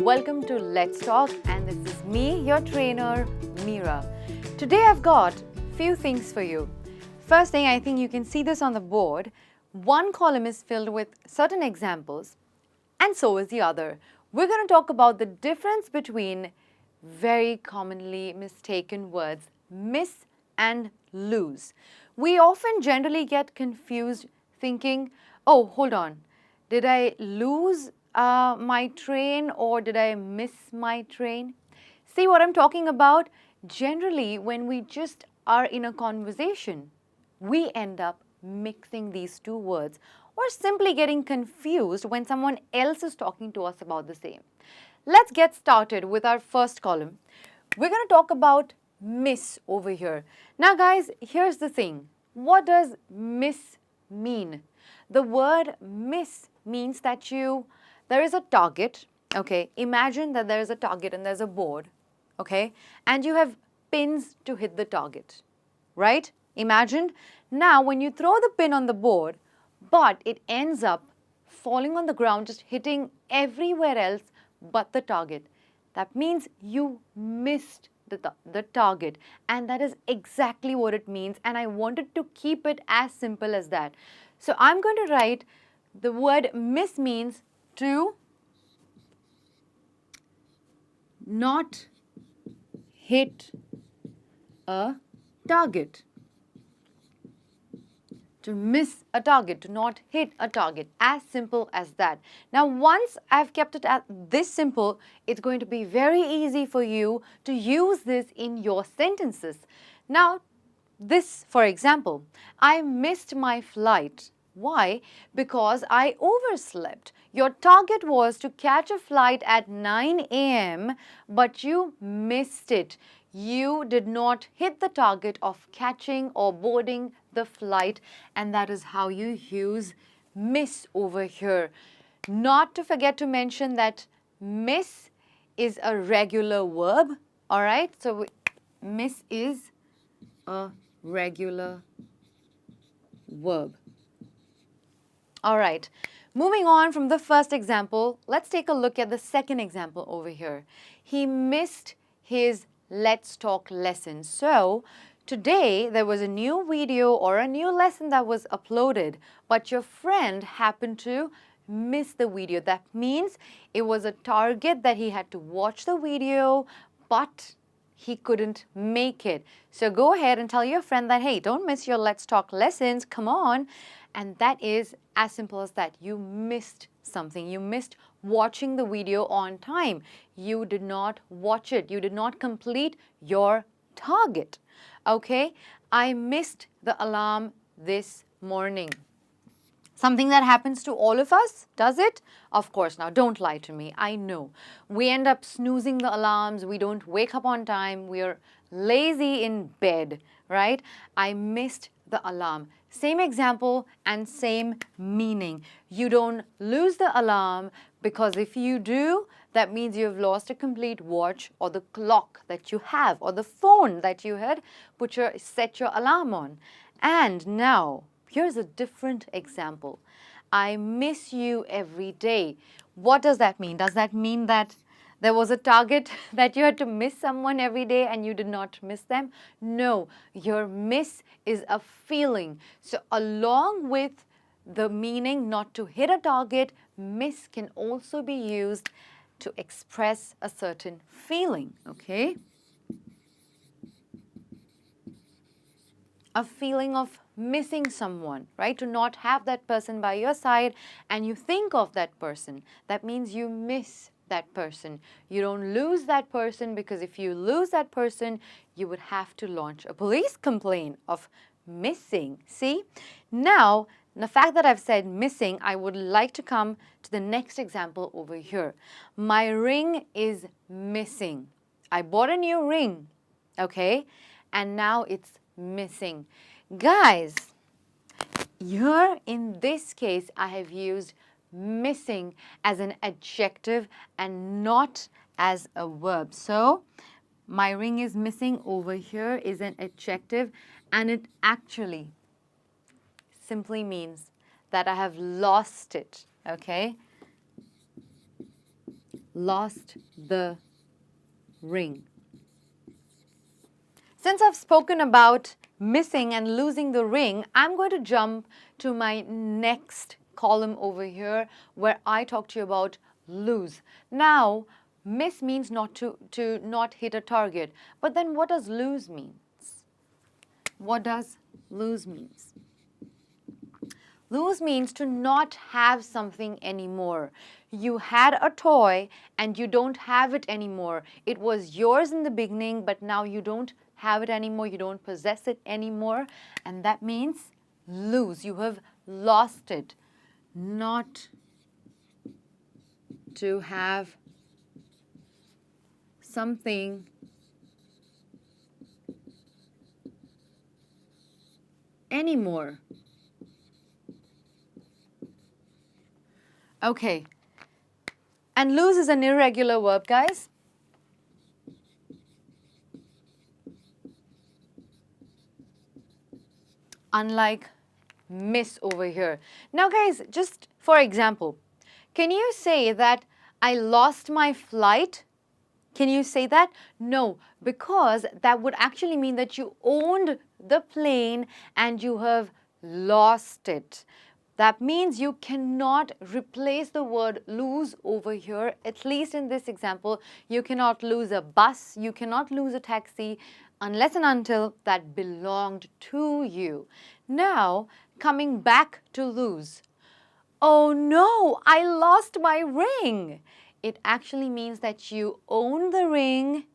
welcome to Let's Talk, and this is me, your trainer, Meera. Today I've got few things for you. First thing, I think you can see this on the board. One column is filled with certain examples, and so is the other. We're going to talk about the difference between very commonly mistaken words, miss and lose. We often generally get confused thinking, oh, hold on, did I lose my train or did I miss my train? See what I'm talking about? Generally, when we just are in a conversation, we end up mixing these two words or simply getting confused when someone else is talking to us about the same. Let's get started with our first column. We're going to talk about miss over here. Now guys, here's the thing. What does miss mean? The word miss means that there is a target, okay? Imagine that there is a target and there's a board, okay? And you have pins to hit the target, right? Imagine. Now, when you throw the pin on the board, but it ends up falling on the ground, just hitting everywhere else but the target. That means you missed the target, and that is exactly what it means, and I wanted to keep it as simple as that. So I'm going to write the word miss means to not hit a target. To miss a target, to not hit a target. As simple as that. Now, once I've kept it at this simple, it's going to be very easy for you to use this in your sentences. Now, this, for example, I missed my flight. Why? Because I overslept. Your target was to catch a flight at 9 a.m., but you missed it. You did not hit the target of catching or boarding the flight, and that is how you use miss over here. Not to forget to mention that miss is a regular verb, all right? So miss is a regular verb. All right, moving on from the first example, let's take a look at the second example over here. He missed his Let's Talk lesson. So today there was a new video or a new lesson that was uploaded, but your friend happened to miss the video. That means it was a target that he had to watch the video, but he couldn't make it. So go ahead and tell your friend that, hey, don't miss your Let's Talk lessons, come on. And that is as simple as that. You missed something. You missed watching the video on time. You did not watch it. You did not complete your target. Okay? I missed the alarm this morning. Something that happens to all of us, does it? Of course. Now, don't lie to me. I know. We end up snoozing the alarms. We don't wake up on time. We're lazy in bed, right? I missed the alarm. Same example and same meaning. You don't lose the alarm because if you do, that means you've lost a complete watch or the clock that you have or the phone that you had set your alarm on. And now, here's a different example. I miss you every day. What does that mean? Does that mean that there was a target that you had to miss someone every day and you did not miss them? No, your miss is a feeling. So along with the meaning not to hit a target, miss can also be used to express a certain feeling, okay? A feeling of missing someone, right? To not have that person by your side and you think of that person. That means you miss that person. You don't lose that person because if you lose that person, you would have to launch a police complaint of missing. See? Now, the fact that I've said missing, I would like to come to the next example over here. My ring is missing. I bought a new ring, okay? And now it's missing. Guys, here in this case, I have used missing as an adjective and not as a verb. So, my ring is missing over here is an adjective and it actually simply means that I have lost it, okay? lost the ring. Since I've spoken about missing and losing the ring, I'm going to jump to my next column over here where I talk to you about lose. Now, miss means to not hit a target. But then what does lose means? What does lose means? Lose means to not have something anymore. You had a toy and you don't have it anymore. It was yours in the beginning, but now you don't have it anymore. You don't possess it anymore. And that means lose. You have lost it. Not to have something anymore. Okay. And lose is an irregular verb, guys. Unlike miss over here. Now, guys, just for example, can you say that I lost my flight? Can you say that? No, because that would actually mean that you owned the plane and you have lost it. That means you cannot replace the word lose over here. At least in this example, you cannot lose a bus, you cannot lose a taxi unless and until that belonged to you. Now, coming back to lose. Oh no, I lost my ring. It actually means that you own the ring,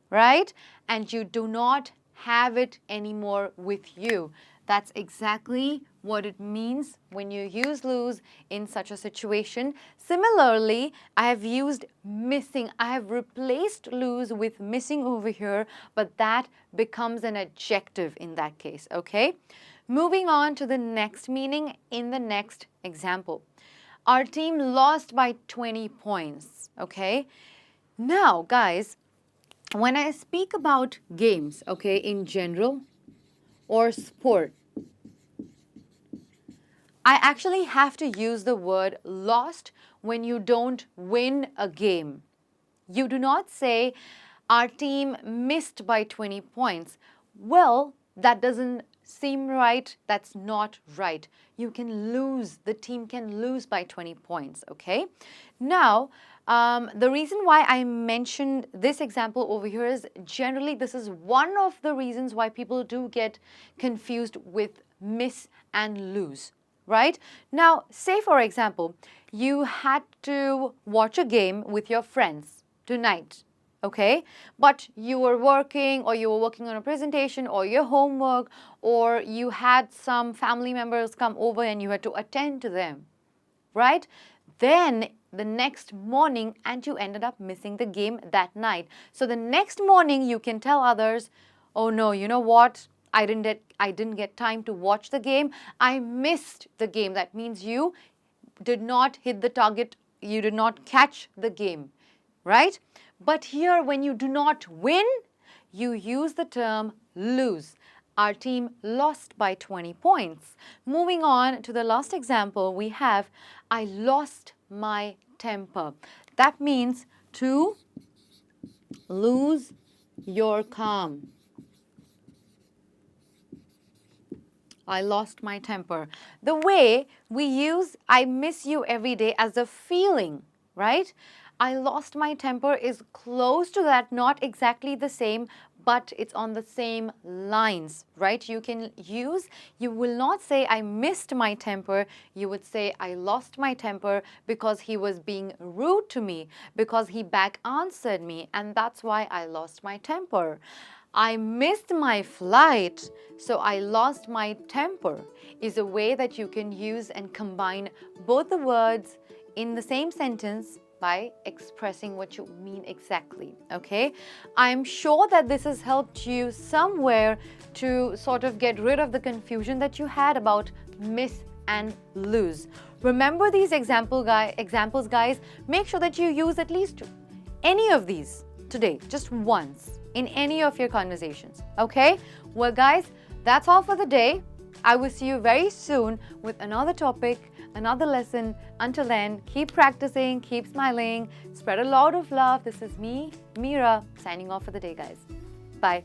right? And you do not have it anymore with you. That's exactly what it means when you use lose in such a situation. Similarly, I have used missing. I have replaced lose with missing over here, but that becomes an adjective in that case, okay? Moving on to the next meaning in the next example. Our team lost by 20 points, okay? Now, guys, when I speak about games, okay, in general, or sport, I actually have to use the word lost when you don't win a game. You do not say, our team missed by 20 points. Well, that doesn't seem right. That's not right. You can lose, the team can lose by 20 points, okay? Now, the reason why I mentioned this example over here is generally this is one of the reasons why people do get confused with miss and lose, right? Now, say for example, you had to watch a game with your friends tonight, okay? But you were working or you were working on a presentation or your homework or you had some family members come over and you had to attend to them, right? Then the next morning and you ended up missing the game that night. So the next morning you can tell others, oh no, you know what? I didn't get time to watch the game. I missed the game. That means you did not hit the target. You did not catch the game, right? But here, when you do not win, you use the term lose. Our team lost by 20 points. Moving on to the last example, we have, I lost my temper. That means to lose your calm. I lost my temper. The way we use I miss you every day as a feeling, right? I lost my temper is close to that, not exactly the same, but it's on the same lines, right? You can use, you will not say I missed my temper, you would say I lost my temper because he was being rude to me, because he back answered me, and that's why I lost my temper. I missed my flight, so I lost my temper is a way that you can use and combine both the words in the same sentence by expressing what you mean exactly, okay? I'm sure that this has helped you somewhere to sort of get rid of the confusion that you had about miss and lose. Remember these examples, guys. Make sure that you use at least any of these today, just once, in any of your conversations, okay? Well, guys, that's all for the day. I will see you very soon with another topic, another lesson. Until then, keep practicing, keep smiling, spread a lot of love. This is me, Meera, signing off for the day, guys. Bye.